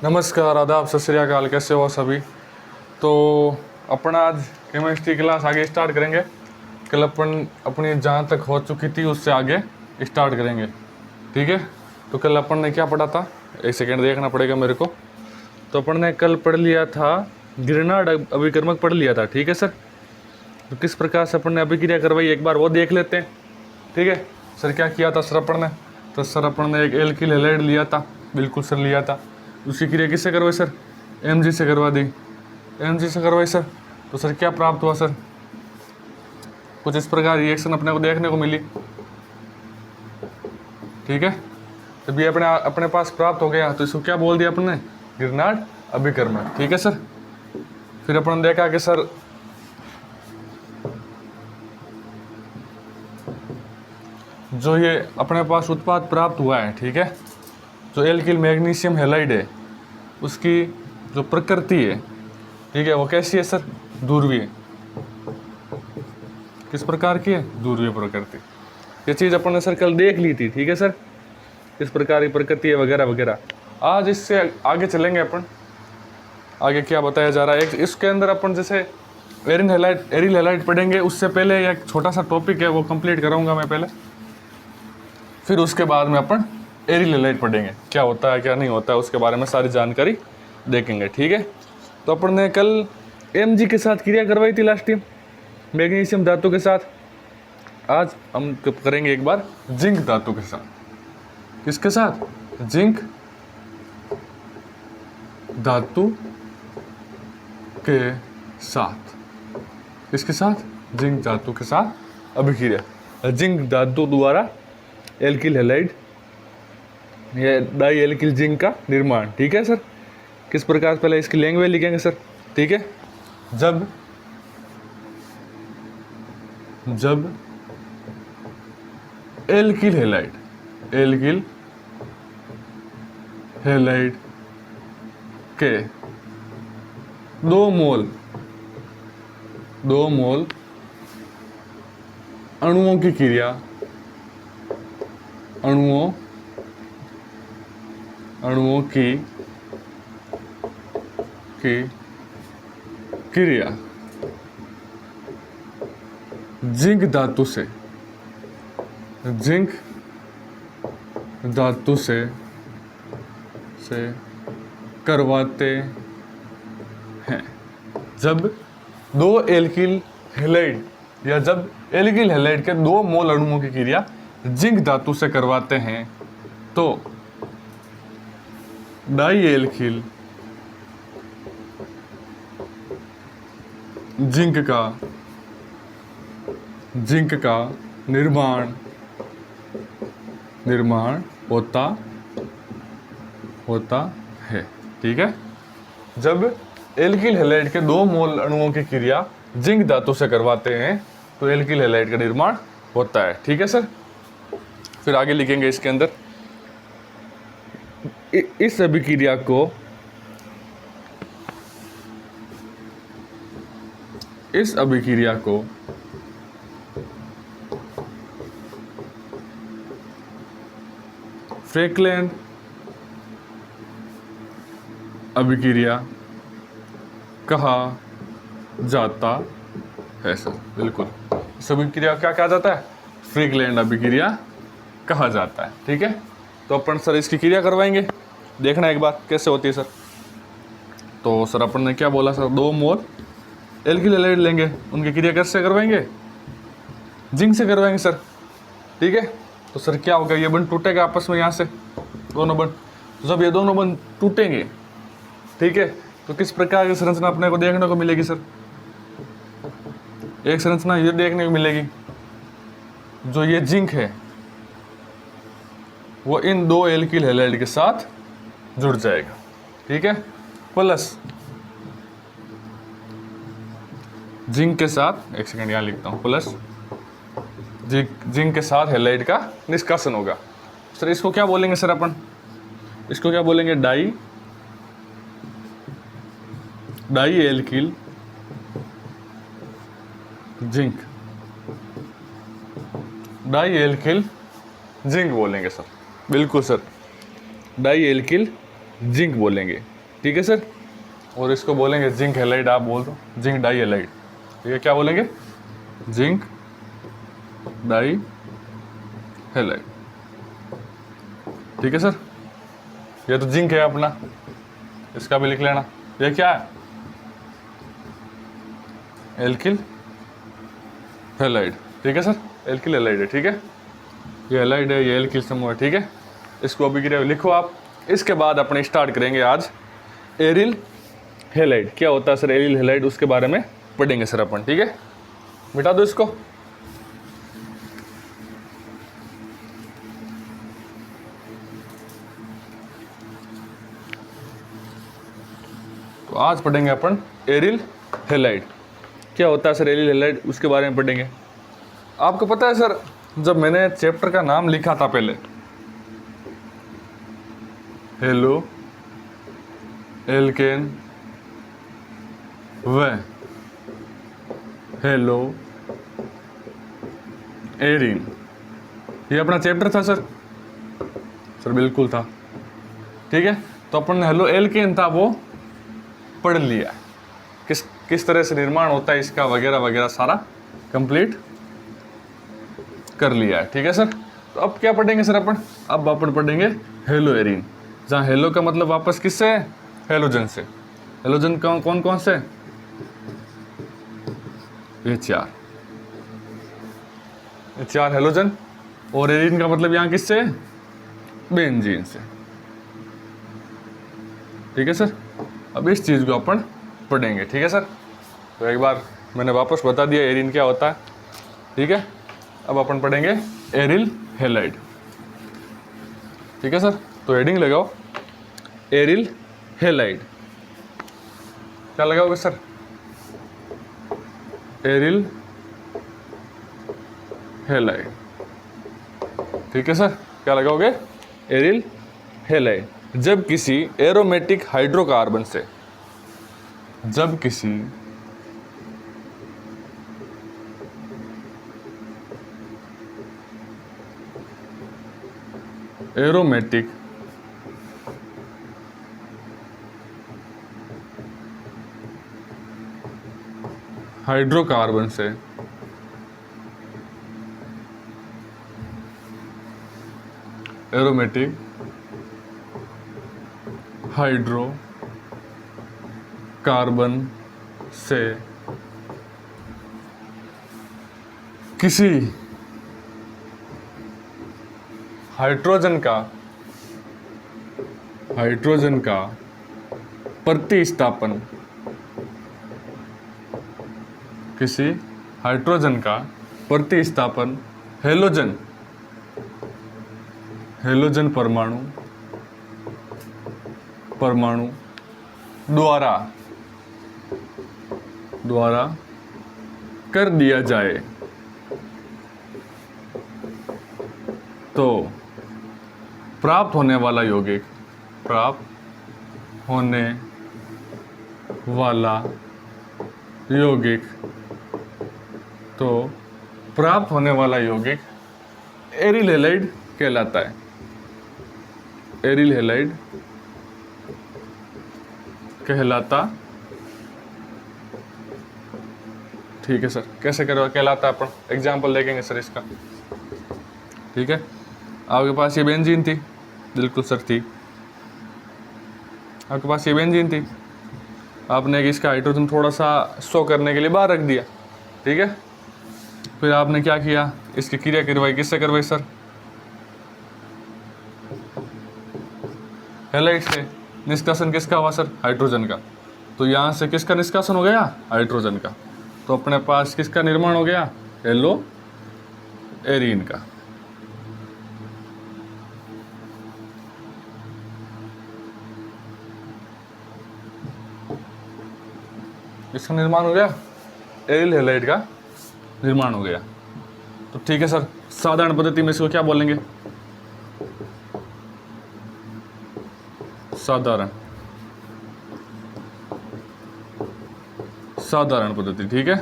नमस्कार, आदाब, सत श्री अकाल। कैसे हो सभी? तो अपन आज केमिस्ट्री क्लास आगे स्टार्ट करेंगे। कल अपन अपनी जहाँ तक हो चुकी थी उससे आगे स्टार्ट करेंगे, ठीक है? तो कल अपन ने क्या पढ़ा था, एक सेकेंड देखना पड़ेगा मेरे को। तो अपन ने कल पढ़ लिया था ग्रेनाड अभिकर्मक पढ़ लिया था, ठीक है सर? तो किस प्रकार से अपन ने अभिक्रिया करवाई एक बार वो देख लेते हैं, ठीक है? सर क्या किया था सर अपन ने? तो सर अपन ने एक एल्किल हैलाइड लिया था, बिल्कुल सर लिया था। उसकी क्रिया किससे करवाई सर? Mg से करवा दी। Mg से करवाई सर, तो सर क्या प्राप्त हुआ सर? कुछ इस प्रकार रिएक्शन अपने को देखने को मिली, ठीक है? जब ये अपने पास प्राप्त हो गया तो इसको क्या बोल दिया अपन ने? ग्रेनाड अभिकर्मक, ठीक है सर? फिर अपन ने देखा कि सर जो ये अपने पास उत्पाद प्राप्त हुआ है, ठीक है, जो एल्किल मैग्नीशियम हैलाइड है उसकी जो प्रकृति है, ठीक है, वो कैसी है सर? ध्रुवीय। किस प्रकार की है? ध्रुवीय प्रकृति। ये चीज़ अपन ने सर कल देख ली थी, ठीक है सर? किस प्रकार की प्रकृति है वगैरह वगैरह। आज इससे आगे चलेंगे अपन। आगे क्या बताया जा रहा है, इसके अंदर अपन जैसे एरिल हैलाइड पढ़ेंगे, उससे पहले एक छोटा सा टॉपिक है वो कंप्लीट कराऊंगा मैं पहले, फिर उसके बाद में अपन एरिल हैलाइड पढ़ेंगे, क्या होता है क्या नहीं होता है उसके बारे में सारी जानकारी देखेंगे, ठीक है? तो अपन ने कल Mg के साथ क्रिया करवाई थी लास्ट टाइम, मैग्नीशियम धातु के साथ। आज हम करेंगे एक बार जिंक धातु के साथ। किसके साथ? जिंक धातु के साथ। किसके साथ? जिंक धातु के साथ अभिक्रिया। जिंक धातु द्वारा एल्किल हैलाइड या डाई एल्किल जिंक का निर्माण, ठीक है सर? किस प्रकार? पहले इसकी लैंग्वेज लिखेंगे सर, ठीक है? जब एल्किल हैलाइड के 2 मोल अणुओं की क्रिया अणुओं की क्रिया जिंक धातु से करवाते हैं। जब 2 एल्किल हैलाइड या जब एल्किल हैलाइड के 2 मोल अणुओं की क्रिया जिंक धातु से करवाते हैं तो डाई एल्किल जिंक का निर्माण होता है, ठीक है? जब एल्किल हैलाइड के 2 मोल अणुओं की क्रिया जिंक धातु से करवाते हैं तो एल्किल हैलाइड का निर्माण होता है, ठीक है सर? फिर आगे लिखेंगे इसके अंदर इस अभिक्रिया को फ्रैंकलैंड अभिक्रिया कहा जाता है सर। बिल्कुल, इस अभिक्रिया क्या कहा जाता है? फ्रैंकलैंड अभिक्रिया कहा जाता है, ठीक है? तो अपन सर इसकी क्रिया करवाएंगे, देखना एक बार कैसे होती है सर। तो सर अपन ने क्या बोला सर? 2 मोल एल्किल हैलाइड लेंगे, उनकी क्रिया कैसे करवाएंगे? जिंक से करवाएंगे सर, ठीक है? तो सर क्या होगा? ये बंध टूटेगा आपस में, यहाँ से दोनों बंध। तो जब ये दोनों बंध टूटेंगे, ठीक है, तो किस प्रकार की संरचना अपने को देखने को मिलेगी सर? एक संरचना ये देखने को मिलेगी, जो ये जिंक है वो इन 2 एल्किल हैलाइड के साथ जुड़ जाएगा, ठीक है? प्लस जिंक के साथ, एक सेकंड यहाँ लिखता हूँ, प्लस जिंक के साथ हैलाइड का निष्कासन होगा। सर इसको क्या बोलेंगे सर अपन? इसको क्या बोलेंगे? डाई एल्किल जिंक बोलेंगे सर। बिल्कुल सर, डाई एल्किल जिंक बोलेंगे, ठीक है सर। और इसको बोलेंगे जिंक हैलाइड, आप बोल दो जिंक डाई हैलाइड। ठीक है, क्या बोलेंगे? Zinc di halide. ठीक है सर, ये तो जिंक है अपना, इसका भी लिख लेना। ये क्या है? Alkyl halide. ठीक है सर, एल्किल हैलाइड है। ठीक है, ये हैलाइड है, ये एल्किल समूह है। ठीक है, इसको अभी गिरे लिखो आप। इसके बाद अपने स्टार्ट करेंगे आज एरिल हैलाइड। क्या होता है सर एरिल हैलाइड, उसके बारे में पढ़ेंगे सर अपन। ठीक है, मिटा दो इसको। तो आज पढ़ेंगे अपन एरिल हैलाइड। क्या होता है सर एरिल हैलाइड, उसके बारे में पढ़ेंगे। आपको पता है सर, जब मैंने चैप्टर का नाम लिखा था पहले, हेलो एल्केन व हेलो एरिन, ये अपना चैप्टर था सर। सर बिल्कुल था। ठीक है, तो अपन ने हेलो एल्केन था वो पढ़ लिया, किस तरह से निर्माण होता है इसका वगैरह वगैरह सारा कंप्लीट कर लिया है। ठीक है सर, तो अब क्या पढ़ेंगे सर अपन? अब अपन पढ़ेंगे हेलो एरिन, जहाँ हेलो का मतलब वापस किससे है? हेलोजन से। हेलोजन कौन कौन से? ये चार हेलोजन। और एरिन का मतलब यहाँ किससे? बेंजीन से। ठीक है सर, अब इस चीज़ को अपन पढ़ेंगे। ठीक है सर, तो एक बार मैंने वापस बता दिया एरिन क्या होता है। ठीक है, अब अपन पढ़ेंगे एरिल हैलाइड। ठीक है सर, तो हेडिंग लगाओ एरिल हैलाइड। क्या लगाओगे सर? Aryl halide. ठीक है सर, क्या लगाओगे? Aryl halide. जब किसी एरोमेटिक हाइड्रोकार्बन से, जब किसी एरोमेटिक हाइड्रोकार्बन से एरोमेटिक हाइड्रोकार्बन से किसी हाइड्रोजन का प्रतिस्थापन, किसी हाइड्रोजन का प्रतिस्थापन हेलोजन परमाणु द्वारा कर दिया जाए तो प्राप्त होने वाला यौगिक एरिल हैलाइड कहलाता है। एरिल हैलाइड कहलाता। ठीक है सर, कैसे कहलाता है अपन एग्जाम्पल देखेंगे सर इसका। ठीक है, आपके पास ये बेंजीन थी, बिल्कुल सर थी। आपके पास ये बेंजीन थी, आपने इसका हाइड्रोजन थोड़ा सा शो करने के लिए बाहर रख दिया। ठीक है, फिर आपने क्या किया? इसकी क्रिया करवाई, किससे करवाई सर? हैलाइड से। निष्कासन किसका हुआ सर? हाइड्रोजन का। तो यहाँ से किसका निष्कासन हो गया? हाइड्रोजन का। तो अपने पास किसका निर्माण हो गया? हेलो एरिन का। इसका निर्माण हो गया, एरिल हैलाइड का निर्माण हो गया। तो ठीक है सर, साधारण पद्धति में इसको क्या बोलेंगे? साधारण पद्धति। ठीक है,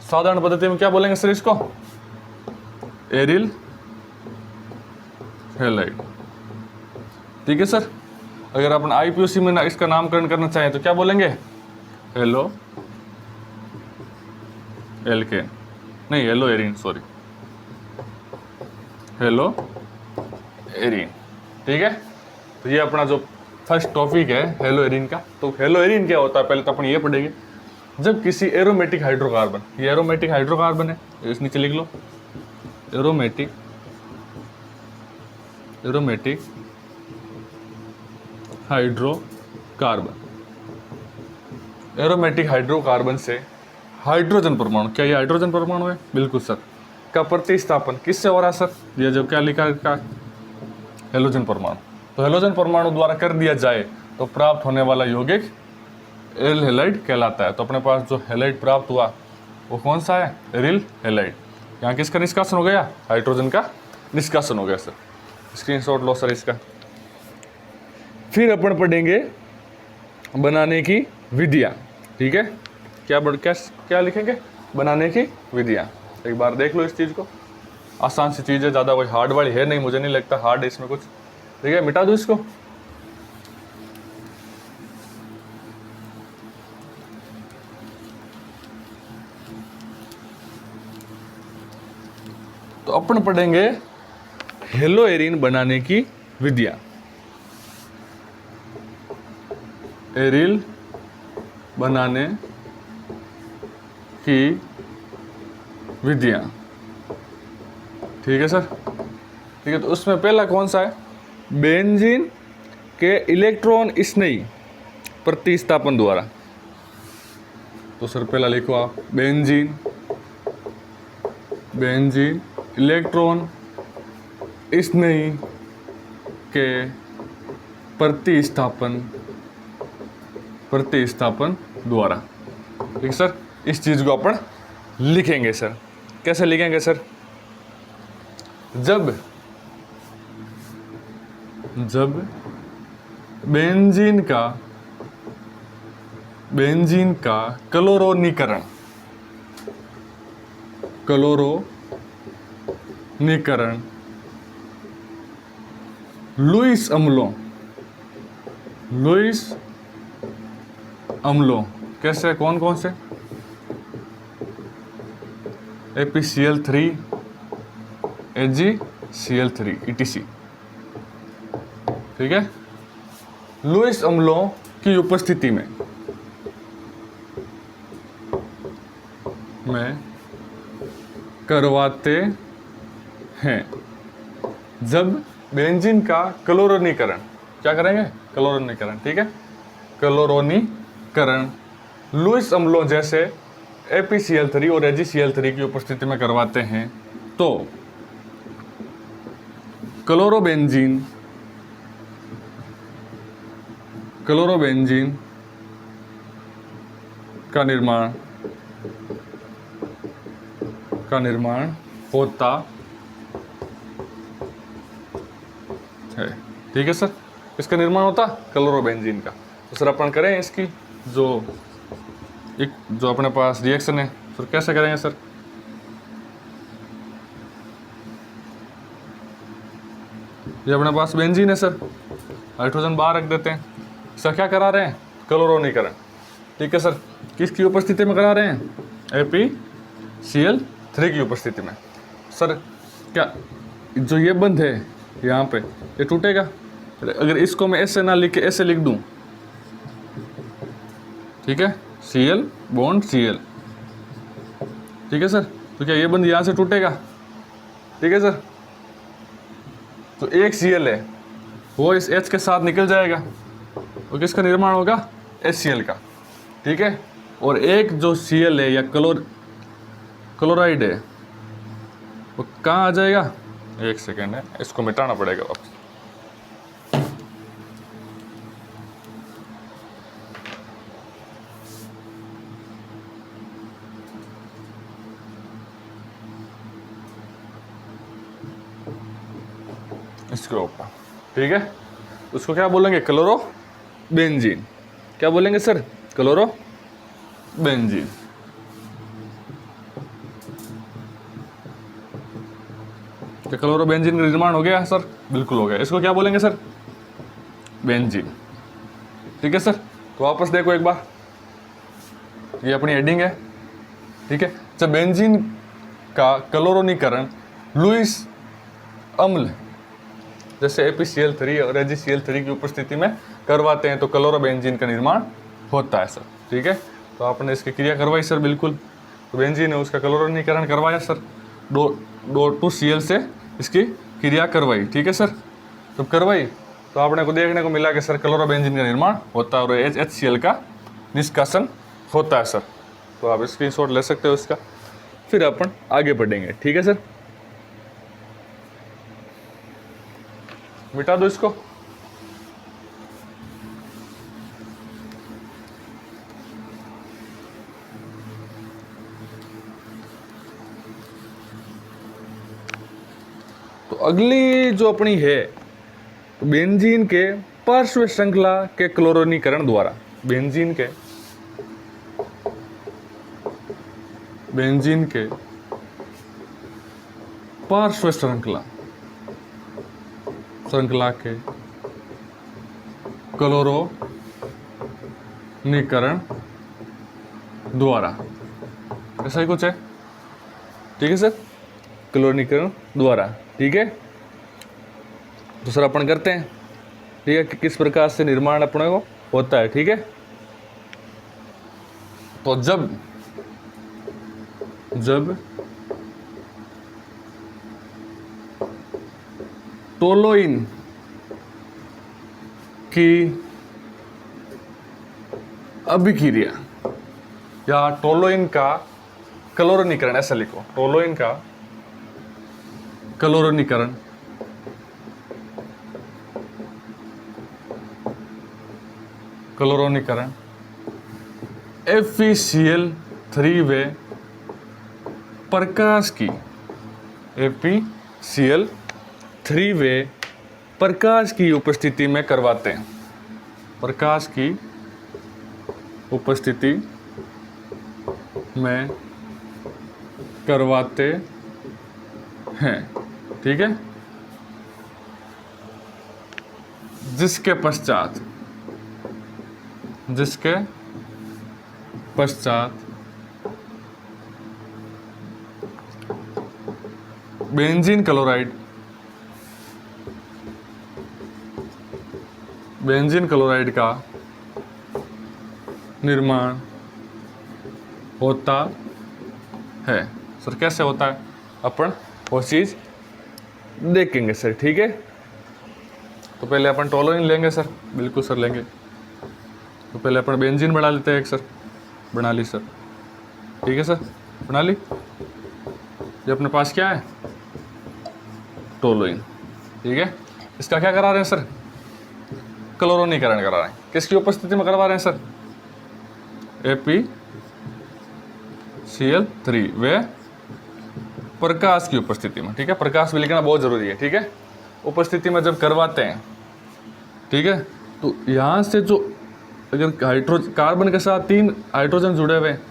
साधारण पद्धति में क्या बोलेंगे सर इसको? Aryl halide. ठीक है सर, अगर अपन IPOC में इसका नामकरण करना चाहें तो क्या बोलेंगे? हेलो एल्केन, नहीं hello Erin, sorry hello Erin. ठीक है, तो ये अपना जो फर्स्ट टॉपिक है हेलो एरिन का। तो हेलो एरिन क्या होता है पहले तो अपन ये पढ़ेंगे। जब किसी एरोमेटिक हाइड्रोकार्बन, ये एरोमेटिक हाइड्रोकार्बन है, इस नीचे लिख लो एरोमेटिक हाइड्रोकार्बन। एरोमेटिक हाइड्रोकार्बन से हाइड्रोजन परमाणु, क्या ये हाइड्रोजन परमाणु है? बिल्कुल सर। का प्रतिस्थापन किससे हो रहा है सर? ये जो क्या लिखा है हेलोजन परमाणु। तो हेलोजन परमाणु द्वारा कर दिया जाए तो प्राप्त होने वाला यौगिक एल हेलाइड कहलाता है। तो अपने पास जो हेलाइड प्राप्त हुआ वो कौन सा है? Aryl halide. यहाँ किसका निष्कासन हो गया? हाइड्रोजन का निष्कासन हो गया सर। स्क्रीनशॉट लो सर इसका। फिर अपन पढ़ेंगे बनाने की विधियाँ। ठीक है, क्या लिखेंगे? बनाने की विधियाँ। एक बार देख लो इस चीज़ को, आसान सी चीज़ है, ज़्यादा कोई हार्ड वाली है नहीं, मुझे नहीं लगता हार्ड है इसमें कुछ। ठीक है, मिटा दो इसको। तो अपन पढ़ेंगे हेलो एरिन बनाने की विधियां। एरिल बनाने की विधियां। ठीक है सर। ठीक है, तो उसमें पहला कौन सा है? बेंजीन के इलेक्ट्रॉन स्नेही प्रतिस्थापन द्वारा। तो सर पहला लिखो आप बेंजीन इलेक्ट्रॉन स्नेही के प्रतिस्थापन द्वारा। ठीक है सर, इस चीज को अपन लिखेंगे सर। कैसे लिखेंगे सर? जब बेंजीन का क्लोरोनीकरण लुईस अम्लों कैसे, कौन कौन से? ApCl3 AgCl3 ETC। ठीक है, लुईस अम्लों की उपस्थिति में करवाते हैं। जब बेंजीन का क्लोरोनीकरण, क्या करेंगे? क्लोरोनीकरण। ठीक है, क्लोरोनीकरण लुईस अम्लों जैसे ApCl3 और AgCl3 की उपस्थिति में करवाते हैं तो क्लोरोबेंजीन का निर्माण होता है। ठीक है सर, इसका निर्माण होता क्लोरोबेंजीन का। तो सर अपन करें इसकी जो अपने पास रिएक्शन है सर, कैसे करेंगे सर? ये अपने पास बेंजीन है सर, हाइड्रोजन बाहर रख देते हैं। सर क्या करा रहे हैं? क्लोरोनीकरण। ठीक है सर, किसकी उपस्थिति में करा रहे हैं? ApCl3 की उपस्थिति में। सर क्या जो ये बंद है यहाँ पे, ये टूटेगा? अगर इसको मैं ऐसे ना लिख के ऐसे लिख दूं, ठीक है, Cl बॉन्ड Cl। ठीक है सर, तो क्या ये बंद यहाँ से टूटेगा? ठीक है सर, तो एक Cl है वो इस H के साथ निकल जाएगा और किसका निर्माण होगा? HCl का। ठीक है, और एक जो Cl है या क्लोराइड है वो कहाँ आ जाएगा? एक सेकेंड है, इसको मिटाना पड़ेगा वापस। इसके ऊपर। ठीक है, उसको क्या बोलेंगे? क्लोरोबेंजीन। क्या बोलेंगे सर? क्लोरोबेंजीन। तो क्लोरोबेंजीन का निर्माण हो गया सर? बिल्कुल हो गया। इसको क्या बोलेंगे सर? बेंजीन। ठीक है सर। तो वापस देखो एक बार, ये अपनी हेडिंग है, ठीक है। जब बेंजीन का क्लोरोनीकरण लुईस अम्ल जैसे ApCl3 और AgCl3 की उपस्थिति में करवाते हैं तो क्लोरोबेंजीन का निर्माण होता है सर, ठीक है। तो आपने इसकी क्रिया करवाई सर, बिल्कुल। तो बेंजीन है उसका क्लोरोनीकरण करवाया सर, 2Cl से इसकी क्रिया करवाई, ठीक है सर। तो करवाई तो आपने को देखने को मिला कि सर क्लोरोबेंजीन का निर्माण होता है और HCl का निष्कासन होता है सर। तो आप स्क्रीनशॉट ले सकते हो इसका, फिर अपन आगे बढ़ेंगे, ठीक है सर। मिटा दो इसको। तो अगली जो अपनी है तो बेंजीन के पार्श्व श्रृंखला के क्लोरोनीकरण द्वारा, बेंजीन के पार्श्व श्रृंखला के क्लोरोनीकरण द्वारा, ऐसा ही कुछ है, ठीक है सर, क्लोरोनीकरण द्वारा, ठीक है। दूसरा अपन करते हैं, ठीक है, कि किस प्रकार से निर्माण अपने को होता है, ठीक है। तो जब टोलोइन की अभिक्रिया या टोलोइन का क्लोरोनीकरण, ऐसा लिखो, टोलोइन का क्लोरोनीकरण FeCl3 वे प्रकाश की FeCl3 वे प्रकाश की उपस्थिति में करवाते हैं, प्रकाश की उपस्थिति में करवाते हैं, ठीक है। जिसके पश्चात बेंजीन क्लोराइड का निर्माण होता है सर। कैसे होता है अपन वो चीज देखेंगे सर, ठीक है। तो पहले अपन टोलोइन लेंगे सर, बिल्कुल सर लेंगे। तो पहले अपन बेंजीन बना लेते हैं एक सर, बना ली सर, ठीक है सर, बना ली। ये अपने पास क्या है, टोलोइन, ठीक है। इसका क्या करा रहे हैं सर, क्लोरोनीकरण करा रहे हैं। किसकी उपस्थिति में करवा रहे हैं सर, ApCl3 वे प्रकाश की उपस्थिति में, ठीक है। प्रकाश भी लिखना बहुत जरूरी है, ठीक है। उपस्थिति में जब करवाते हैं, ठीक है, तो यहाँ से जो अगर कार्बन के साथ 3 हाइड्रोजन जुड़े हुए हैं,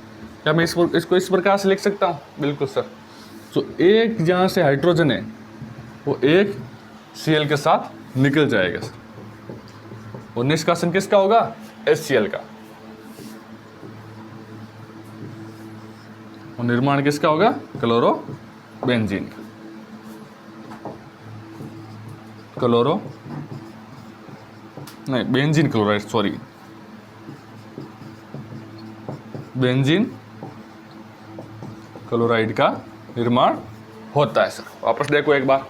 क्या मैं इसको इस प्रकार से लिख सकता हूँ, बिल्कुल सर। तो एक जहाँ से हाइड्रोजन है वो एक Cl के साथ निकल जाएगा सर, और निष्कासन किसका होगा, HCl का, और निर्माण किसका होगा, क्लोरोबेंजीन का, benzene chloride, sorry, benzene chloride का निर्माण होता है सर। वापस देखो एक बार,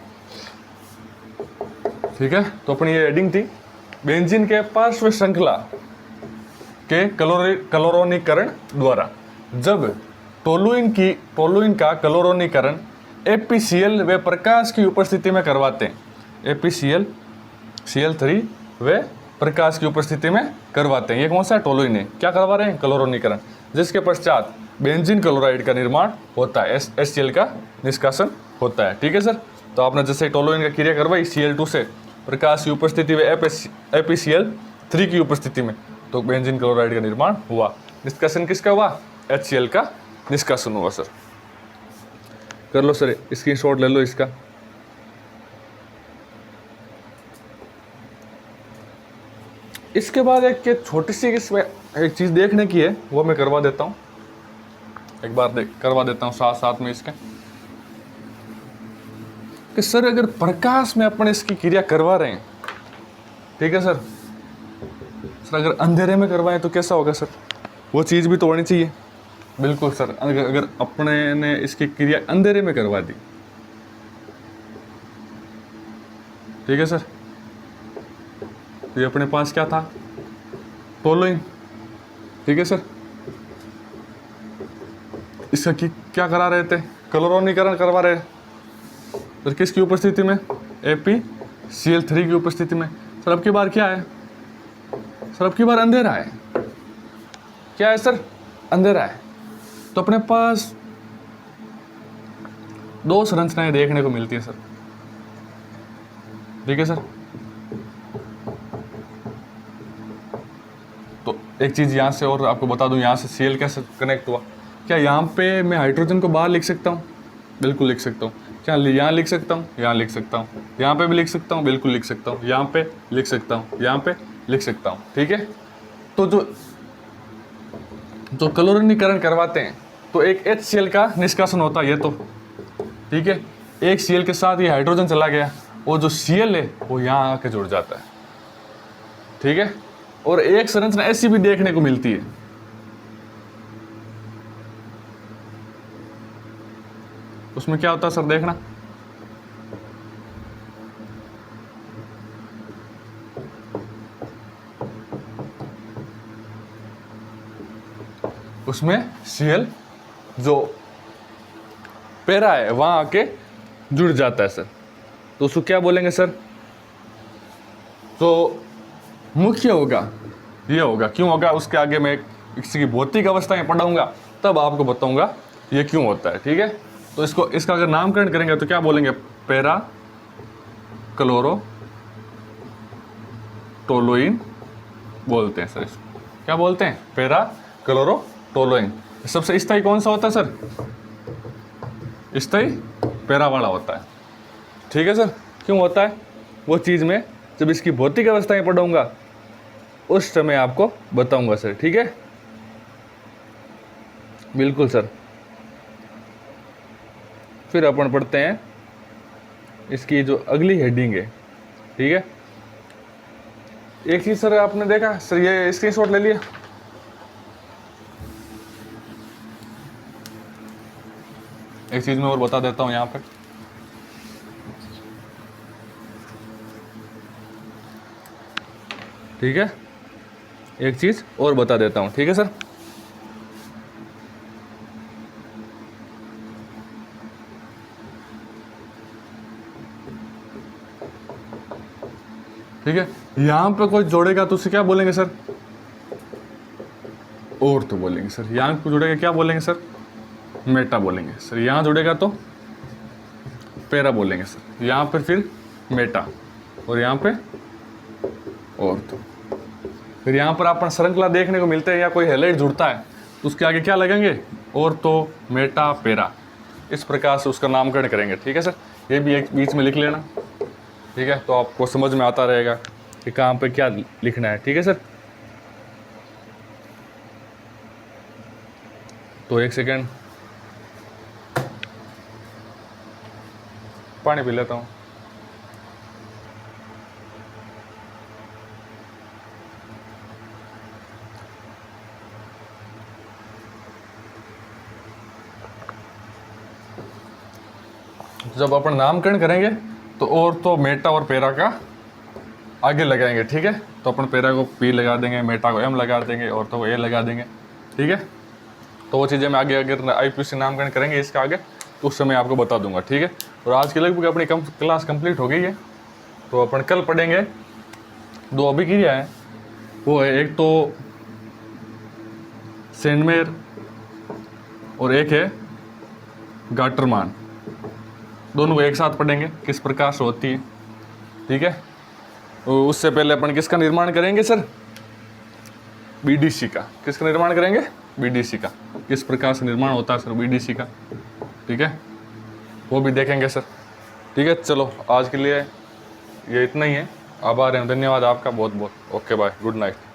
ठीक है। तो अपनी ये हेडिंग थी, बेंजीन के पार्श्व श्रृंखला के क्लोरोनीकरण द्वारा जब टोलुइन का क्लोरोनीकरण ApCl वे प्रकाश की उपस्थिति में करवाते हैं, ApCl3 वे प्रकाश की उपस्थिति में करवाते हैं। ये कौन सा टोलुइन है, क्या करवा रहे हैं, क्लोरोनीकरण, जिसके पश्चात बेंजीन क्लोराइड का निर्माण होता है, HCl का निष्कासन होता है, ठीक है सर। तो आपने जैसे टोलुइन का क्रिया करवाई Cl2 से प्रकाश की उपस्थिति में ApCl3 की उपस्थिति में, तो बेंजीन क्लोराइड का निर्माण हुआ। निष्कासन किसका हुआ, HCl का निष्कासन हुआ सर। कर लो सर, स्क्रीनशॉट ले लो इसका। इसके बाद एक छोटी सी इसमें एक चीज़ देखने की है, वो मैं करवा देता हूँ, एक बार करवा देता हूँ साथ साथ में इसके, कि सर अगर प्रकाश में अपन इसकी क्रिया करवा रहे हैं, ठीक है सर, अगर अंधेरे में करवाएं तो कैसा होगा सर, वो चीज़ भी तो होनी चाहिए। बिल्कुल सर, अगर अपने ने इसकी क्रिया अंधेरे में करवा दी, ठीक है सर, तो ये अपने पास क्या था, टोलुइन, ठीक है सर। इसका क्या करा रहे थे, क्लोरोनीकरण करवा रहे सर, किसकी उपस्थिति में, ApCl3 की उपस्थिति में। सर अब की बार क्या है सर, अब की बार अंधेरा है, क्या है सर, अंधेरा है। तो अपने पास दो संरचनाएं देखने को मिलती है सर, ठीक है सर। तो एक चीज़ यहाँ से और आपको बता दूं, यहाँ से Cl कैसे कनेक्ट हुआ, क्या यहाँ पे मैं हाइड्रोजन को बाहर लिख सकता हूँ, बिल्कुल लिख सकता हूँ। क्या यहाँ लिख सकता हूँ, यहाँ लिख सकता हूँ, यहाँ पे भी लिख सकता हूँ, बिल्कुल लिख सकता हूँ, यहाँ पे लिख सकता हूँ, यहाँ पे लिख सकता हूँ, ठीक है। तो जो क्लोरीनीकरण करवाते हैं तो एक HCl का निष्कासन होता है, ये तो ठीक है, एक Cl के साथ ये हाइड्रोजन चला गया, और जो Cl है वो यहाँ आके जुड़ जाता है, ठीक है। और एक संरचना ऐसी भी देखने को मिलती है, उसमें क्या होता है सर, देखना, उसमें Cl जो पैरा है वहां आके जुड़ जाता है सर, तो उसको क्या बोलेंगे सर, तो मुख्य होगा, ये होगा, क्यों होगा उसके आगे मैं किसी की भौतिक अवस्थाएं पढ़ाऊंगा, तब आपको बताऊंगा ये क्यों होता है, ठीक है। तो इसका अगर नामकरण करेंगे तो क्या बोलेंगे, पैरा क्लोरो टोलुइन बोलते हैं सर, इसको क्या बोलते हैं, पैरा क्लोरो टोलुइन। सबसे स्थायी कौन सा होता है सर, स्थायी पैरा वाला होता है, ठीक है सर। क्यों होता है, वो चीज़ में जब इसकी भौतिक अवस्थाएं पढ़ूंगा उस समय आपको बताऊंगा सर, ठीक है, बिल्कुल सर। फिर अपन पढ़ते हैं इसकी जो अगली हेडिंग है, ठीक है। एक चीज सर आपने देखा सर, ये स्क्रीनशॉट ले लिया, एक चीज मैं और बता देता हूं यहाँ पे, ठीक है, एक चीज और बता देता हूं, ठीक है सर। ठीक है, यहां पे कोई जोड़ेगा तो उसे क्या बोलेंगे सर, और तो बोलेंगे सर, यहां को जुड़ेगा क्या बोलेंगे सर, मेटा बोलेंगे सर, यहां जुड़ेगा तो पैरा बोलेंगे सर, यहां पर फिर मेटा, और यहां पे और तो। फिर यहाँ पर अपन श्रृंखला देखने को मिलते हैं, या कोई हैलाइड जुड़ता है तो उसके आगे क्या लगेंगे, और तो मेटा पैरा, इस प्रकार से उसका नामकरण करेंगे, ठीक है सर। ये भी एक बीच में लिख लेना, ठीक है, तो आपको समझ में आता रहेगा कि कहाँ पे क्या लिखना है, ठीक है सर। तो एक सेकेंड पानी पी लेता हूँ। जब अपन नामकरण करेंगे तो और तो मेटा और पैरा का आगे लगाएंगे, ठीक है। तो अपन पैरा को P लगा देंगे, मेटा को M लगा देंगे, और तो को A लगा देंगे, ठीक है। तो वो चीज़ें मैं आगे अगर IPC नामकरण करेंगे इसका आगे तो उस समय आपको बता दूंगा, ठीक है। और आज की लगभग अपनी क्लास कंप्लीट हो गई है, तो अपन कल पढ़ेंगे दो अभिक्रिया है, वो है एक तो सेंडमेयर और एक है गाटरमान, दोनों को एक साथ पढ़ेंगे किस प्रकार से होती है, ठीक है। तो उससे पहले अपन किसका निर्माण करेंगे सर, BDC का। किसका निर्माण करेंगे, BDC का, किस प्रकार से निर्माण होता है सर BDC का, ठीक है, वो भी देखेंगे सर, ठीक है। चलो आज के लिए ये इतना ही है, आभार है, धन्यवाद आपका बहुत बहुत। Okay bye, good night.